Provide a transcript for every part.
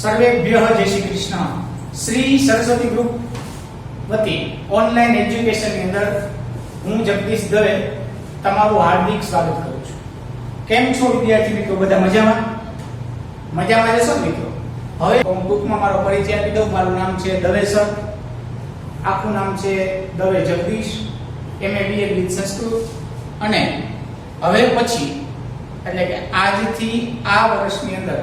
સર્વેભ્યઃ જય શ્રી કૃષ્ણ. શ્રી સરસ્વતી ગ્રુપ વતી online education ની અંદર હું જગદીશ દવે તમારું હાર્દિક સ્વાગત કરું છું. કેમ છો વિદ્યાર્થી મિત્રો? બધા મજામાં? મજામાં જશો મિત્રો? હવે હું ટૂંકમાં મારો પરિચય આપી દઉં. મારું નામ છે દવે સર, આખું નામ છે Dave Jagdish, MA BA with Sanskrit. અને હવે પછી એટલે કે આજથી આ વર્ષની અંદર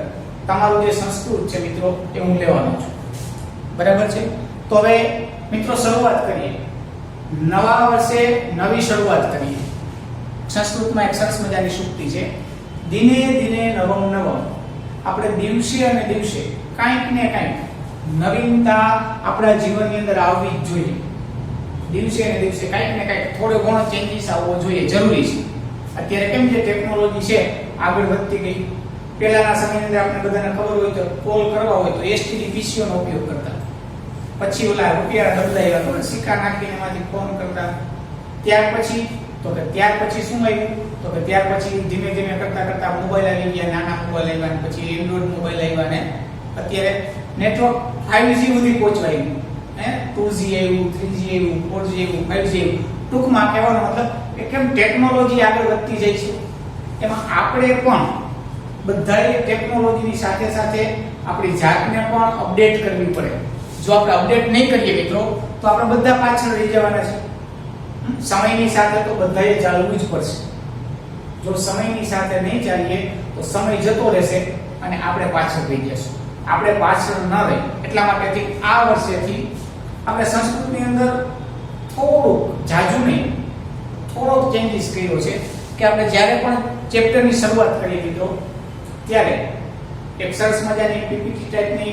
તમારું જે સંસ્કૃત છે મિત્રો એ હું લેવાનો છું. બરાબર છે? તો હવે મિત્રો શરૂઆત કરીએ. નવા વર્ષે નવી શરૂઆત કરીએ. સંસ્કૃતમાં એક સરસ મજાની સૂક્તિ છે, દિને દિને નવમ નવમ. આપણે દિવસે અને દિવસે કાંઈક ને કાંઈક નવીનતા આપણા જીવનની અંદર આવવી જ જોઈએ. દિવસે અને દિવસે કાંઈક ને કાંઈક થોડો ઘણો ચેન્જીસ આવવો જોઈએ, જરૂરી છે. અત્યારે કેમ છે, ટેકનોલોજી છે આગળ વધતી ગઈ. પહેલાના સમયની અંદર આપણે બધાને ખબર હોય તો કોલ કરવા હોય તો STD PCO નો ઉપયોગ કરતા, પછી ઓલા રૂપિયા બદલાયા તો સિક્કા નાખીને એમાંથી ફોન કરતા. ત્યાર પછી શું આવ્યું? તો કે ત્યાર પછી ધીમે ધીમે કરતા કરતા મોબાઈલ આવી ગયા, નાના મોબાઈલ આવ્યા, પછી એન્ડ્રોઈડ મોબાઈલ આવ્યા ને અત્યારે નેટવર્ક 5G સુધી પહોંચવા આવ્યું. 2G આવ્યું, 3G આવ્યું, 4G આવ્યું, 5G આવ્યું. ટૂંકમાં કહેવાનો મતલબ કે કેમ ટેકનોલોજી આગળ વધતી જાય છે, એમાં આપણે પણ બધાએ ટેકનોલોજીની સાથે સાથે આપણી જાતને પણ અપડેટ કરવી પડે. જો આપણે અપડેટ નહીં કરીએ મિત્રો તો આપણે બધા પાછળ રહી જવાના છે. સમયની સાથે તો બધાએ ચાલવું જ પડશે. જો સમયની સાથે નહીં ચાલીએ તો સમય જતો રહેશે અને આપણે પાછળ રહી જશું. આપણે પાછળ ન રહી એટલા માટેથી આ વર્ષેથી આપણે સંસ્કૃતની અંદર થોડુંક જાજુ નહીં, થોડોક ચેન્જીસ કર્યો છે કે આપણે જ્યારે પણ ચેપ્ટરની શરૂઆત કરીએ મિત્રો ત્યારે એક સરસ મજાની PPT ટાઈપની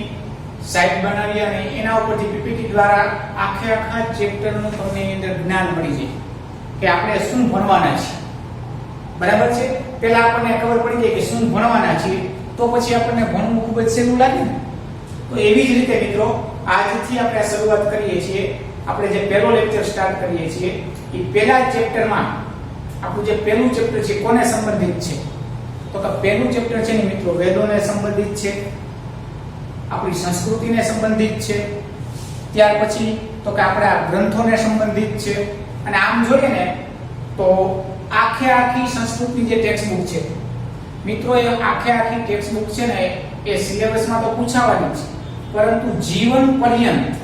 સાઇટ બનાવી અને એના ઉપરથી PPT દ્વારા આખા ચેપ્ટરનું તમને એની અંદર જ્ઞાન મળી જાય કે આપણે શું ભણવાના છીએ. બરાબર છે? પહેલા આપણને ખબર પડી જાય કે શું ભણવાના છીએ તો પછી આપણને ભણવું ખૂબ જ સહેલું લાગે ને. તો એવી જ રીતે મિત્રો આજથી આપણે શરૂઆત કરીએ છીએ. આપણે જે પહેલો લેક્ચર સ્ટાર્ટ કરીએ છીએ એ પહેલા ચેપ્ટરમાં આપણું જે પહેલું ચેપ્ટર છે કોને સંબંધિત છે? તો કે પહેલું ચેપ્ટર છે ને મિત્રો વેદોને સંબંધિત છે, આપણી સંસ્કૃતિને સંબંધિત છે. ત્યાર પછી તો કે આપણા ગ્રંથોને સંબંધિત છે. અને આમ જોઈએ ને તો આખી સંસ્કૃતની જે ટેક્સ્ટ બુક છે મિત્રો, એ આખી ટેક્સ્ટ બુક છે ને એ સિલેબસમાં તો પૂછાવાની છે, પરંતુ જીવન પર્યંત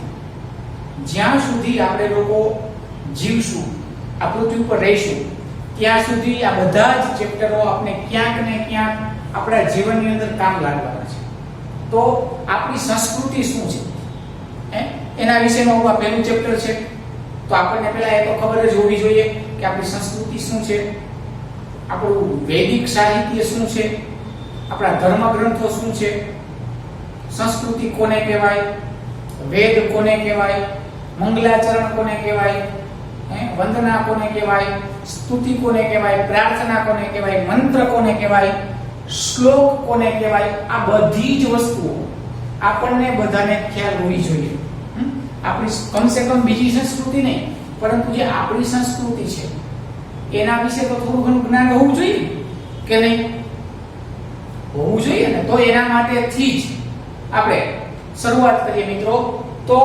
જ્યાં સુધી આપણે લોકો જીવશું, આ પૃથ્વી ઉપર રહીશું, ત્યાં સુધી આ બધા જ ચેપ્ટરો આપણે ક્યાંક ને ક્યાંક આપણા જીવનની અંદર કામ લાગવાના છે. તો આપણી સંસ્કૃતિ શું છે એના વિશેનું આ પહેલું ચેપ્ટર છે. તો આપણને પહેલા એ તો ખબર જ હોવી જોઈએ કે આપણી સંસ્કૃતિ શું છે, આપણું વૈદિક સાહિત્ય શું છે, આપણા ધર્મ ગ્રંથો શું છે, સંસ્કૃતિ કોને કહેવાય, વેદ કોને કહેવાય, મંગલાચરણ કોને કહેવાય, વંદના કોને કહેવાય, સ્તુતિ કોને કહેવાય, પ્રાર્થના કોને કહેવાય, મંત્ર કોને કહેવાય, શ્લોક કોને કહેવાય. આ બધી જ વસ્તુઓ આપણને બધાને ખ્યાલ હોવી જોઈએ. આપણી કમસે કમ બીજી સંસ્કૃતિ નહીં, પરંતુ જે આપણી સંસ્કૃતિ છે એના વિશે તો થોડું ઘણું જ્ઞાન હોવું જોઈએ કે નહીં? હોવું જોઈએ ને. તો એના માટેથી જ આપણે શરૂઆત કરીએ મિત્રો. તો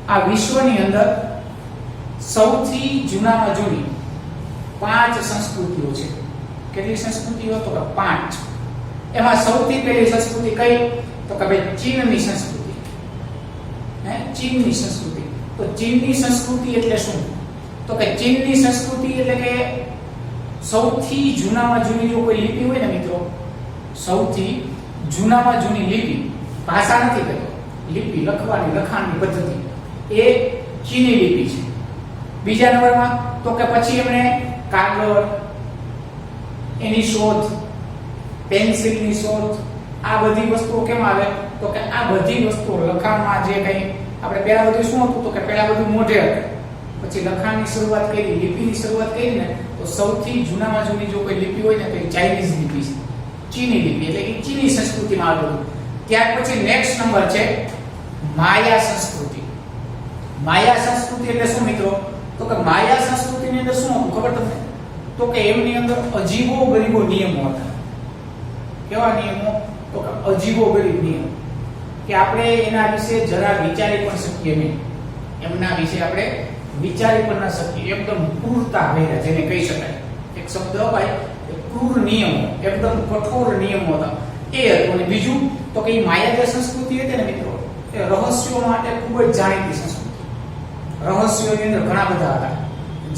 આ વિશ્વની અંદર સૌથી જૂનામાં જૂની 5 સંસ્કૃતિઓ છે. કેટલી સંસ્કૃતિઓ? તો કે 5. એમાં સૌથી પહેલી સંસ્કૃતિ કઈ? તો કે ભાઈ ચીનની સંસ્કૃતિ. ચીનની સંસ્કૃતિ. તો ચીનની સંસ્કૃતિ એટલે શું? તો કે ચીનની સંસ્કૃતિ એટલે કે સૌથી જૂનામાં જૂની જો કોઈ લિપિ હોય ને મિત્રો, સૌથી જૂનામાં જૂની લિપિ, ભાષા નથી કહેતો, લિપિ લખવાની, લખાણની પદ્ધતિ, એ ચીની લિપિ છે. બીજા નંબરમાં તો કે પછી એમણે કાગળ, એની શોધ, પેન્સિલની શોધ, આ બધી વસ્તુઓ કેમ આવે? તો કે આ બધી વસ્તુઓ લખાણમાં જે કંઈ આપણે પહેલા બધું શું હતું? તો કે પહેલા બધું મોઢે હતું, પછી લખાણની શરૂઆત કરી, લિપિની શરૂઆત કરી ને તો સૌથી જૂનામાં જૂની જો કોઈ લિપિ હોય ને તો એ ચાઇનીઝ લિપિ છે, ચીની લિપિ, એટલે કે ચીની સંસ્કૃતિમાં આવેલું. ત્યાર પછી નેક્સ્ટ નંબર છે માયા સંસ્કૃતિ. માયા સંસ્કૃતિ એટલે શું મિત્રો? તો કે માયા સંસ્કૃતિની અંદર શું હતું ખબર તમને? તો કે એમની અંદર અજીબો ગરીબો નિયમો હતા. કેવા નિયમો? તો કે અજીબો ગરીબ નિયમો. કે આપણે એના વિશે જરા વિચારી પણ શકીએ નહીં. એમના વિશે આપણે વિચારી પણ ન શકીએ. એકદમ ક્રૂરતા ભર્યા જેને કહી શકાય. એક શબ્દ ભાઈ ક્રૂર નિયમો, એકદમ કઠોર નિયમો હતા એ હતું. અને બીજું તો કે માયા જે સંસ્કૃતિ હતી ને મિત્રો, એ રહસ્યો માટે ખૂબ જ જાણીતી સંસ્કૃતિ. રહસ્યોની અંદર ઘણા બધા હતા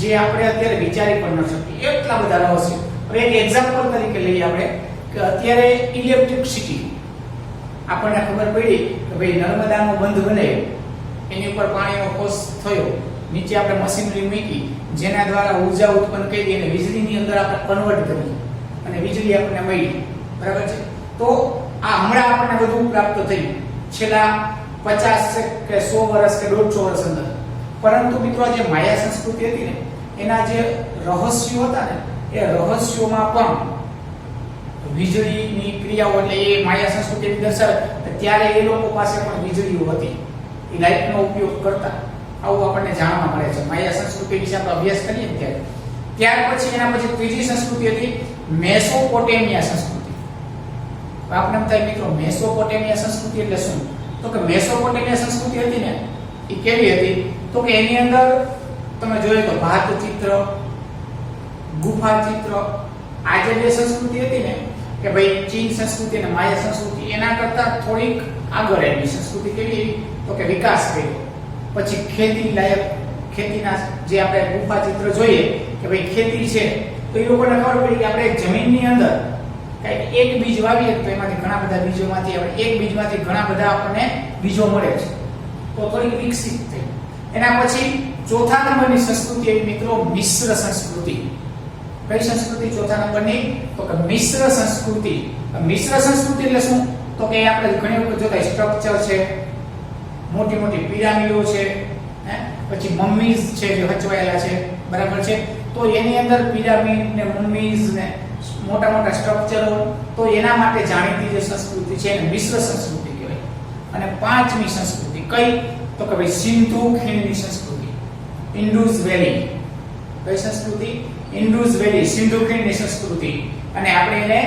જે આપણે અત્યારે વિચારી પણ ન શકીએ, એટલા બધા રહસ્યો. હવે એક એક્ઝામ્પલ તરીકે લઈએ આપણે કે અત્યારે ઇલેક્ટ્રિસિટી આપણને ખબર પડી કે ભાઈ નર્મદાનો બંધ બનાવ્યો, એની ઉપર પાણીનો ફોર્સ થયો, નીચે આપણે મશીનરી મૂકી જેના દ્વારા ઊર્જા ઉત્પન્ન કરી અને વીજળીની અંદર આપણે કન્વર્ટ કરી અને વીજળી આપણને મળી. બરાબર છે? તો આ હમણાં આપણને બધું પ્રાપ્ત થયું છેલ્લા 50 કે 100 વર્ષ કે 150 વર્ષ અંદર. પરંતુ મિત્રો જે માયા સંસ્કૃતિ હતી ને, એના જે રહસ્યો હતા ને, એ રહસ્યોમાં પણ વીજળીની ક્રિયાઓ, એટલે એ માયા સંસ્કૃતિ દર્શાવે ત્યારે એ લોકો પાસે પણ વીજળીઓ હતી, એ લાઇટનો ઉપયોગ કરતા. આવું આપણને જાણવા મળે છે. માયા સંસ્કૃતિ વિશે આપણે અભ્યાસ કરીએ ત્યારે. ત્યાર પછી એના પછી ત્રીજી સંસ્કૃતિ હતી મેસોપોટેમિયા સંસ્કૃતિ. આપણે એમ થાય મિત્રો મેસોપોટેમિયા સંસ્કૃતિ એટલે શું? તો કે મેસોપોટેમિયા સંસ્કૃતિ હતી ને, એ કેવી હતી? તો કે એની અંદર તમે જોઈએ તો ભાત ચિત્ર, ગુફા ચિત્ર, આ જે સંસ્કૃતિ હતી ને કે ભાઈ ચીન સંસ્કૃતિ અને માયા સંસ્કૃતિ એના કરતા થોડીક આગળ આવી સંસ્કૃતિ. કેવી? તો કે વિકાસ કર્યો. પછી ખેતી લાયક, ખેતીના જે આપણે ગુફા ચિત્ર જોઈએ કે ભાઈ ખેતી છે તો એ લોકોને ખબર પડી કે આપણે જમીનની અંદર કંઈક એક બીજ વાવીએ તો એમાંથી ઘણા બધા બીજોમાંથી આપણે એક બીજમાંથી ઘણા બધા આપણને બીજો મળે છે. તો થોડી વિકસિત થઈ. એના પછી ચોથા નંબરની સંસ્કૃતિ એવી મિત્રો મિશ્ર સંસ્કૃતિ. કઈ સંસ્કૃતિ ચોથા નંબરની? તો કે મિશ્ર સંસ્કૃતિ. મિશ્ર સંસ્કૃતિ એટલે શું? તો કે આપણે ઘણી વખત જોતા સ્ટ્રક્ચર છે, મોટી મોટી પિરામિડો છે, પછી મમ્મીઝ છે જે હચવાયેલા છે. બરાબર છે? તો એની અંદર પિરામિડ ને મમ્મીઝ ને મોટા મોટા સ્ટ્રક્ચરો, તો એના માટે જાણીતી જે સંસ્કૃતિ છે એને મિશ્ર સંસ્કૃતિ કહેવાય. અને પાંચમી સંસ્કૃતિ કઈ? તો કે ભાઈ સિંધુ ખીણની સંસ્કૃતિ, ઇન્ડસ વેલી. કઈ સંસ્કૃતિ? ઇન્ડસ વેલી, સિંધુ ખીણની સંસ્કૃતિ. અને આપણે એને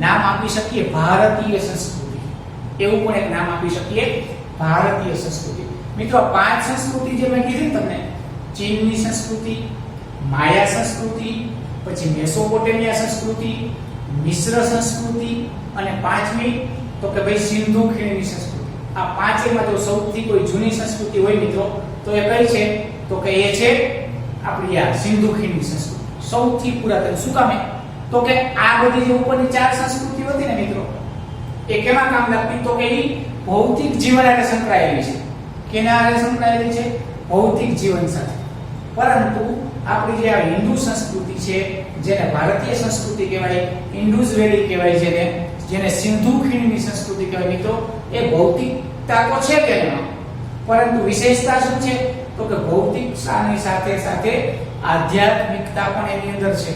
નામ આપી શકીએ ભારતીય સંસ્કૃતિ. એવું પણ એક નામ આપી શકીએ, ભારતીય સંસ્કૃતિ. મિત્રો પાંચ સંસ્કૃતિ જે મેં કીધી તમને, ચીનની સંસ્કૃતિ, માયા સંસ્કૃતિ, પછી મેસોપોટેમિયા સંસ્કૃતિ, મિશ્ર સંસ્કૃતિ અને પાંચમી તો કે ભાઈ સિંધુ ખીણની સંસ્કૃતિ. આ પાંચેમાં જો સૌથી કોઈ જૂની સંસ્કૃતિ હોય મિત્રો તો એ કઈ છે? તો કે એ છે આપણી આ સિંધુ ખીણની સંસ્કૃતિ. સૌથી પુરાતન. શું કામે? તો કે આ બધી જે ઉપરની ચાર સંસ્કૃતિઓ હતી ને મિત્રો, એ કેમાં કામ લાગતી? તો કે એ ભૌતિક જીવન સાથે સંકળાયેલી છે. કેના સાથે સંકળાયેલી છે? ભૌતિક જીવન સાથે. પરંતુ આપણી જે આ હિન્દુ સંસ્કૃતિ છે, જેને ભારતીય સંસ્કૃતિ કહેવાય, ઇન્ડસ વેલી કહેવાય છે, જેને સિંધુ ખીણની સંસ્કૃતિ કહેવાય મિત્રો, એ ભૌતિકતા તો છે કે નહીં, પરંતુ વિશેષતા શું છે? તો કે ભૌતિકતાની સાથે સાથે આધ્યાત્મિકતા પણ એની અંદર છે.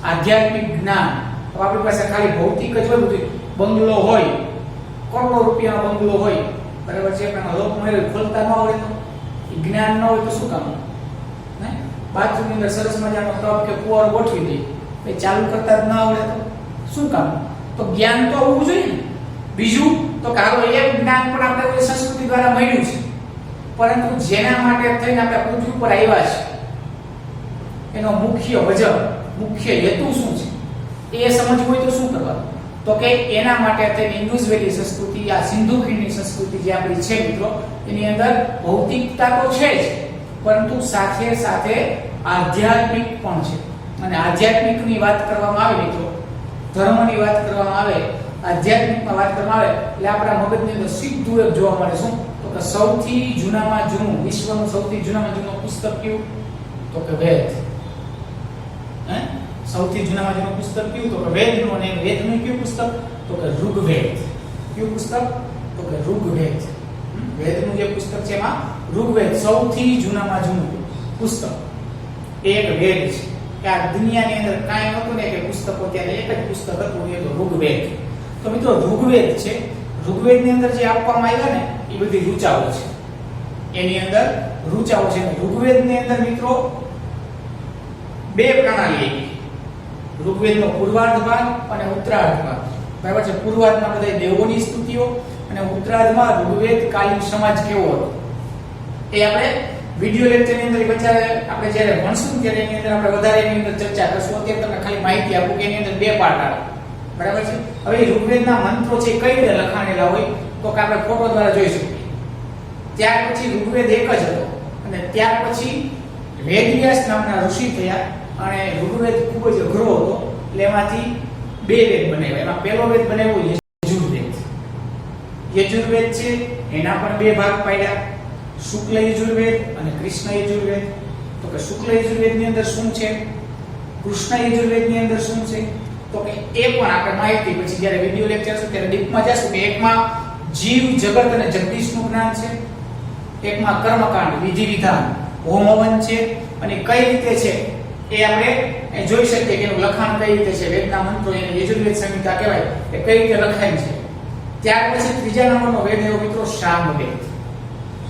આધ્યાત્મિક જ્ઞાન. તો આપણી પાસે ખાલી ભૌતિક જ હોય, બધું બંગલો હોય, કરોડો રૂપિયાનો બંગલો હોય, બરાબર છે, પણ લોક મેળે ખોલતા ન આવડે તો, જ્ઞાન ન હોય તો શું કામ? બાથરૂમની અંદર સરસ મજાનો ટબ કે કુવારો ગોઠવી દે, એ ચાલુ કરતા જ ન આવડે તો શું કામ? તો જ્ઞાન તો હોવું જોઈએ ને. બીજું તો કે આ એક જ્ઞાન પણ આપણે કોઈ સંસ્કૃતિ દ્વારા મળ્યું છે, પરંતુ જેના માટે થઈને આપણે પૃથ્વી ઉપર આવ્યા છે, એનો મુખ્ય વજહ, મુખ્ય હેતુ શું છે એ સમજવું હોય તો શું કરવાનું? તો કે એના માટે થઈને ઇન્ડસ વેલી સંસ્કૃતિ, આ સિંધુ ખીણની સંસ્કૃતિ જે આપણી છે મિત્રો, એની અંદર ભૌતિકતા તો છે જ, પરંતુ સાથે સાથે આધ્યાત્મિક પણ છે. અને આધ્યાત્મિકની વાત કરવામાં આવે મિત્રો, ધર્મની વાત કરવામાં આવે, આધ્યાત્મિકમાં વાત કરવામાં આવે એટલે આપણા મગજની અંદર સીધું એક જોવા મળે. શું? તો કે સૌથી જૂનામાં જૂનું, વિશ્વનું સૌથી જૂનામાં જૂનું પુસ્તક કયું? તો કે વેદ. સૌથી જૂનામાં જૂનું પુસ્તક કયું? તો કે વેદનું. અને વેદનું કયું પુસ્તક? તો કે ઋગ્વેદ. કયું પુસ્તક? તો કે ઋગ્વેદ. વેદનું જે પુસ્તક છે એમાં ઋગ્વેદ સૌથી જૂનામાં જૂનું પુસ્તક. એક વેદ છે કે આ દુનિયાની અંદર કાંઈ નહોતું ને કે પુસ્તકો, ત્યારે એક જ પુસ્તક હતું, એ તો ઋગ્વેદ. તો મિત્રો ઋગ્વેદ છે, ઋગ્વેદની અંદર જે આપવામાં આવ્યા ને એ બધી ઋચાઓ છે. એની અંદર ઋચાઓ છે. ઋગ્વેદની અંદર મિત્રો બે પ્રણાલી આવી. ઋગ્વેદનો પૂર્વાર્ધ ભાગ અને ઉત્તરાર્ધ ભાગ. બરાબર છે? પૂર્વાર્ધમાં બધા દેવોની સ્તુતિઓ અને ઉત્તરાર્ધમાં ઋગ્વેદ કાલીન સમાજ કેવો હતો એ આપણે વિડિયો લેક્ચરની અંદર બચાવે આપણે જ્યારે ભણશું ત્યારે એની અંદર આપણે વધારે એની અંદર ચર્ચા કરશું. અત્યારે તમને ખાલી માહિતી આપું કે એની અંદર બે પાર્ટ આવે, બરાબર છે. હવે ઋગ્વેદના મંત્રો છે કઈ રીતે લખાણેલા હોય તો કે આપણે ફોટો દ્વારા જોઈ શકીએ. ત્યાર પછી ઋગ્વેદ એક જ હતો અને ત્યાર પછી વેદવ્યાસ નામના ઋષિ થયા અને ઋગ્વેદ ખૂબ જ અઘરો હતો એટલે એમાંથી બે વેદ બનાવ્યા. એમાં પહેલો વેદ બનાવ્યો યજુર્વેદ. યજુર્વેદ છે એના પણ બે ભાગ પાડ્યા, શુક્લ યજુર્વેદ અને કૃષ્ણ યજુર્વેદ. તો કે શુક્લ યજુર્વેદની અંદર શું છે, કૃષ્ણ યજુર્વેદની અંદર શું છે તો કે એ પણ આપણે માહિતી પછી જ્યારે વિડિયો લેક્ચર છે ત્યારે ડીપમાં જશું કે એકમાં જીવ જગત અને જગદીશનું જ્ઞાન છે, એકમાં કર્મકાંડ વિધિ વિધાન હોમ હવન છે અને કઈ રીતે છે એ આપણે જોઈ શકીએ કે એનું લખાણ કઈ રીતે છે, વેદના મંત્રો એને યજુર્વેદ સંહિતા કહેવાય કે કઈ રીતે લખાય છે. ત્યાર પછી ત્રીજા નંબરનો વેદ એવો મિત્રો સામવેદ.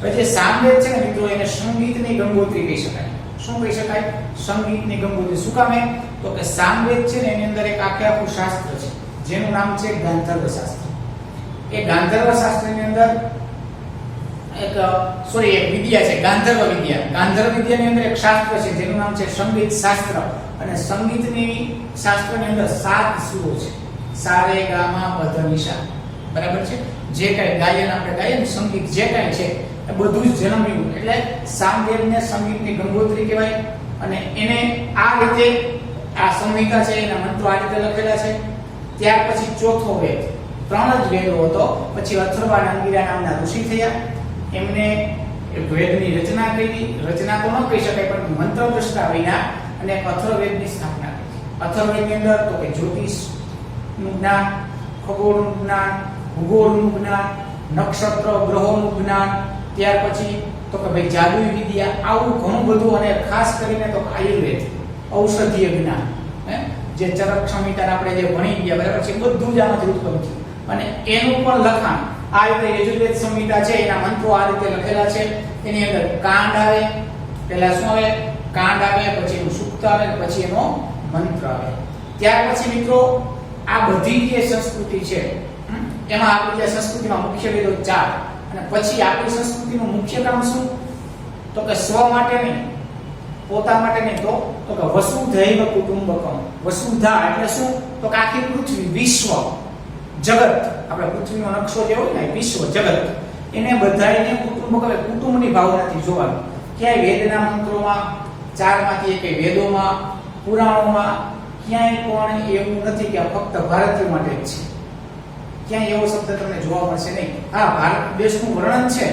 હવે જે સામવેદ છે ને મિત્રો એને સંગીતની ગંગોત્રી કહી શકાય. શું કહી શકાય? સંગીતની ગંગોત્રી. શું કામ? તો કે સામવેદ છે ને એની અંદર એક આખું શાસ્ત્ર છે જેનું નામ છે ગાંધર્વ શાસ્ત્ર. એ ગાંધર્વ શાસ્ત્રની અંદર એક વિદ્યા છે ગાંધર્વ વિદ્યા. ગાંધર્વ વિદ્યાની અંદર એક શાસ્ત્ર છે જેનું નામ છે સંગીત શાસ્ત્ર અને સંગીતની શાસ્ત્રની અંદર 7 સુરો છે. સા રે ગા મા પ ધ ની સા, બરાબર છે. જે કઈ ગાયન આપણે ગાઈએ ને સંગીત જે કઈ છે એ બધું જ જન્મ્યું એટલે સામવેદને સંગીતની ગંગોત્રી કહેવાય. અને એને આ રીતે આ સંહિતા છે એના મંત્રો આ રીતે લખેલા છે. ત્યાર પછી ચોથો વેદ, 3 જ વેદો હતો. પછી અથર્વા અને અંગિરા નામના ઋષિ થયા. એમને વેદની રચના કરી. રચના તો ન કહી શકાય પણ મંત્ર દ્રષ્ટા વિના અને અથર્વવેદની સ્થાપના કરી. અથર્વવેદની અંદર તો કે જ્યોતિષનું જ્ઞાન, ખગોળનું જ્ઞાન, ભૂગોળનું જ્ઞાન, નક્ષત્ર ગ્રહોનું જ્ઞાન, ત્યાર પછી તો કે ભાઈ જાદુઈ વિદ્યા, આવું ઘણું બધું અને ખાસ કરીને તો આયુર્વેદ, ઔષધીય જ્ઞાન, જે ચરક સંહિતા આપણે જે ભણી ગયા બરાબર છે બધું જ આમાંથી ઉત્પન્ન થયું. અને એનું પણ લખાણ આ રીતે યજુર્વેદ સંહિતા છે એના મંત્રો આ રીતે લખેલા છે. એની અંદર કાંડ આવે, પહેલા શું આવે? કાંડ આવે, પછી એનું સૂક્ત આવે, પછી એનો મંત્ર આવે. ત્યાર પછી મિત્રો આ બધી જે સંસ્કૃતિ છે એમાં આપણી જે સંસ્કૃતિમાં મુખ્ય વેદો 4 અને પછી આપણી સંસ્કૃતિનું મુખ્ય કામ શું તો કે સ્વ માટે નહીં, પોતા માટે નહીં, તો કે વસુધૈવ કુટુંબકમ. વસુધા એટલે શું તો કે આખી પૃથ્વી, વિશ્વ, જગત. આપણે પૃથ્વીનો નકશો જે હોય ને વિશ્વ જગત એને બધાને કુટુંબ કહે. કુટુંબની ભાવનાથી જોવાનું. ક્યાંય વેદના મંત્રોમાં 4માંથી એકે વેદોમાં, પુરાણોમાં ક્યાંય પણ એવું નથી કે ફક્ત ભારતીય માટે જ છે. ક્યાંય એવો શબ્દ તમને જોવા મળશે નહીં. હા, ભારત દેશનું વર્ણન છે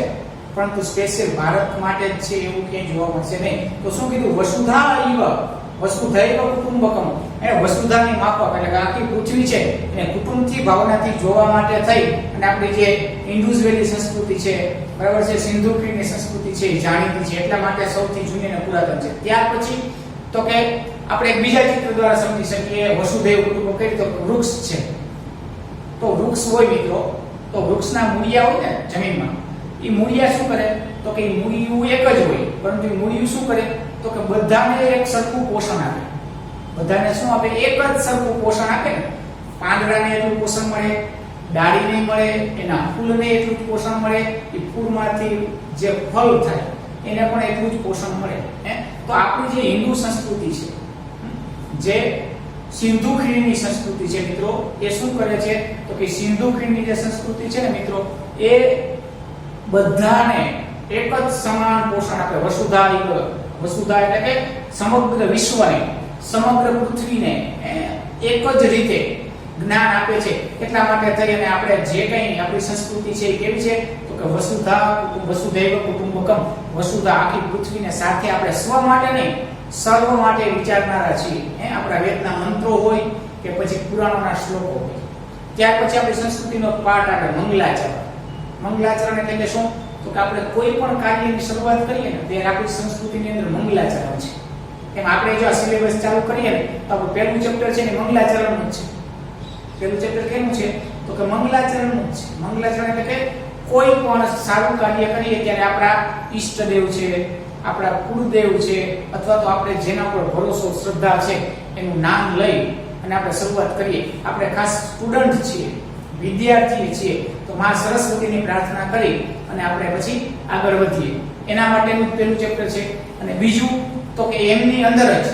પરંતુ સ્પેશિયલ ભારત માટે જ છે એવું ક્યાંય જોવા મળશે નહીં. તો શું કીધું? વસુધા ઇવ વસુધૈવ કુટુંબકમ. એ વસુધાની માફક એટલે કે આખી પૃથ્વી છે એને કુટુંબથી ભાવનાથી જોવા માટે થઈ અને આપણી જે ઇન્ડસ વેલી સંસ્કૃતિ છે બરાબર છે, સિંધુ ખીણની સંસ્કૃતિ છે એ જાણીતી છે એટલા માટે સૌથી જૂની અને પુરાતન છે. ત્યાર પછી તો કે આપણે એક બીજા ચિત્ર દ્વારા સમજી શકીએ વસુધૈવ કુટુંબકમ કઈ રીતે. વૃક્ષ છે તો વૃક્ષ હોય મિત્રો તો વૃક્ષના મૂળિયા હોય ને જમીનમાં, એ મૂળિયા શું કરે તો કે મૂળિયું એક જ હોય પરંતુ એ મૂળિયું શું કરે તો કે બધાને એક સરખું પોષણ આપે. બધાને શું આપે? એક જ સરખું પોષણ આપે ને. પાંદડાને એટલું પોષણ મળે, ડાળીને મળે, એના ફૂલને એટલું જ પોષણ મળે, એ ફૂલમાંથી જે ફળ થાય એને પણ એટલું જ પોષણ મળે. તો આપણી જે હિન્દુ સંસ્કૃતિ છે, જે સિંધુ ખીણની સંસ્કૃતિ છે મિત્રો, એ શું કરે છે તો કે સિંધુ ખીણની જે સંસ્કૃતિ છે ને મિત્રો એ બધાને એક જ સમાન પોષણ આપે. વસુધા વસુધા એટલે કે સમગ્ર વિશ્વને, સમગ્ર પૃથ્વીને એક જ રીતે જ્ઞાન આપે છે. એટલા માટે થઈ અને આપણે જે કંઈ આપણી સંસ્કૃતિ છે એ કેવી છે તો કે વસુધૈવ કુટુંબકમ. વસુધા આખી પૃથ્વીને સાથે આપણે સ્વ માટે નહીં સર્વ માટે વિચારનારા છીએ. આપણા વેદના મંત્રો હોય કે પછી પુરાણોના શ્લોકો હોય. ત્યાર પછી આપણી સંસ્કૃતિનો પાઠ આવે મંગલાચરણ. મંગલાચરણ એટલે કે શું તો કે આપણે કોઈ પણ કાર્યની શરૂઆત કરીએ ને ત્યારે આપણી સંસ્કૃતિની અંદર મંગલાચરણ છે. એમ આપણે જો આ સિલેબસ ચાલુ કરીએ ને તો આપણું પહેલું ચેપ્ટર છે ને મંગલાચરણનું જ છે. પહેલું ચેપ્ટર કેનું છે તો કે મંગલાચરણનું જ છે. મંગલાચરણ એટલે કે કોઈ પણ સારું કાર્ય કરીએ ત્યારે આપણા ઈષ્ટદેવ છે, આપણા કુળદેવ છે અથવા તો આપણે જેના ઉપર ભરોસો શ્રદ્ધા છે એનું નામ લઈ અને આપણે શરૂઆત કરીએ. આપણે ખાસ સ્ટુડન્ટ છીએ, વિદ્યાર્થી છીએ તો માં સરસ્વતીની પ્રાર્થના કરી અને આપણે પછી આગળ વધીએ. એના માટેનું પહેલું ચેપ્ટર છે. અને બીજું તો કે એમની અંદર જ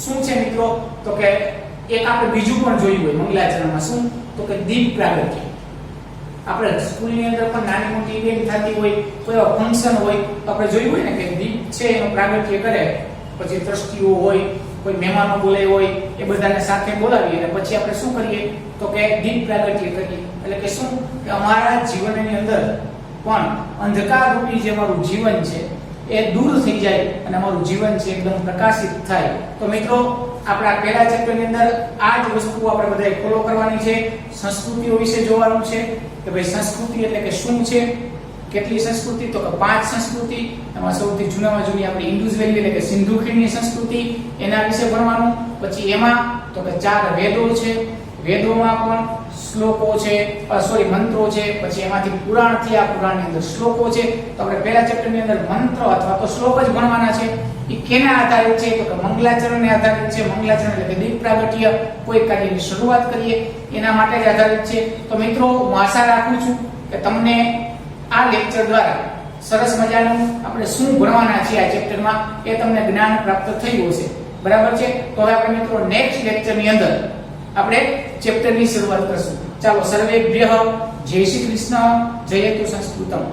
શું છે મિત્રો, તો કે એક આપણે બીજું પણ જોયું હોય મંગલાચરણમાં, શું તો કે દીપ પ્રાગટ્ય. આપણે સ્કૂલની અંદર પણ નાની મોટી ઇવેન્ટ થતી હોય, કોઈ ફંક્શન હોય તો આપણે જોયું હોય ને કે દીપ છે એનું પ્રાગટ્ય કરે, પછી ટ્રસ્ટીઓ હોય, કોઈ મહેમાનો બોલાય હોય, એ બધાને સાથે બોલાવીએ અને પછી આપણે શું કરીએ તો કે દીપ પ્રાગટ્ય કરીએ. એટલે કે શું કે અમારા જીવનની અંદર પણ અંધકાર રૂપી જે અમારું જીવન છે એ દૂર થઈ જાય અને અમારું જીવન છે એકદમ પ્રકાશિત થાય. તો મિત્રો આપણા પહેલા ચેપ્ટરની અંદર આ જ વસ્તુ આપણે બધાએ ફોલો કરવાની છે. સંસ્કૃતિઓ વિશે જોવાનું છે કે ભાઈ સંસ્કૃતિ એટલે કે શું છે, કેટલી સંસ્કૃતિ, તો કે 5 સંસ્કૃતિ. એમાં સૌથી જૂનામાં જૂની આપણી ઇન્ડસ વેલી એટલે કે સિંધુ ખીણની સંસ્કૃતિ, એના વિશે ભણવાનું. પછી એમાં તો કે 4 વેદો છે, વેદોમાં પણ શ્લોકો છે, મંત્રો છે. પછી એમાંથી પુરાણ થયા, પુરાણની અંદર શ્લોકો છે. તો આપણે પહેલા ચેપ્ટરની અંદર મંત્ર અથવા તો શ્લોક જ ભણવાના છે. એ કેના આધારિત છે તો કે મંગલાચરણને આધારિત છે. મંગલાચરણ એટલે કે દીપ પ્રાગટ્ય, કોઈ કાર્યની શરૂઆત કરીએ એના માટે જ આધારિત છે. તો મિત્રો હું આશા રાખું છું કે તમને આ લેક્ચર દ્વારા સરસ મજાનું આપણે શું ભણવાના છે આ ચેપ્ટરમાં એ તમને જ્ઞાન પ્રાપ્ત થયું હશે. બરાબર છે. તો હવે આપણે મિત્રો નેક્સ્ટ લેક્ચરની અંદર આપણે ચેપ્ટરની શરૂઆત કરશું. ચાલો, સર્વેભ્યઃ જય શ્રી કૃષ્ણ, જયતુ સંસ્કૃતમ.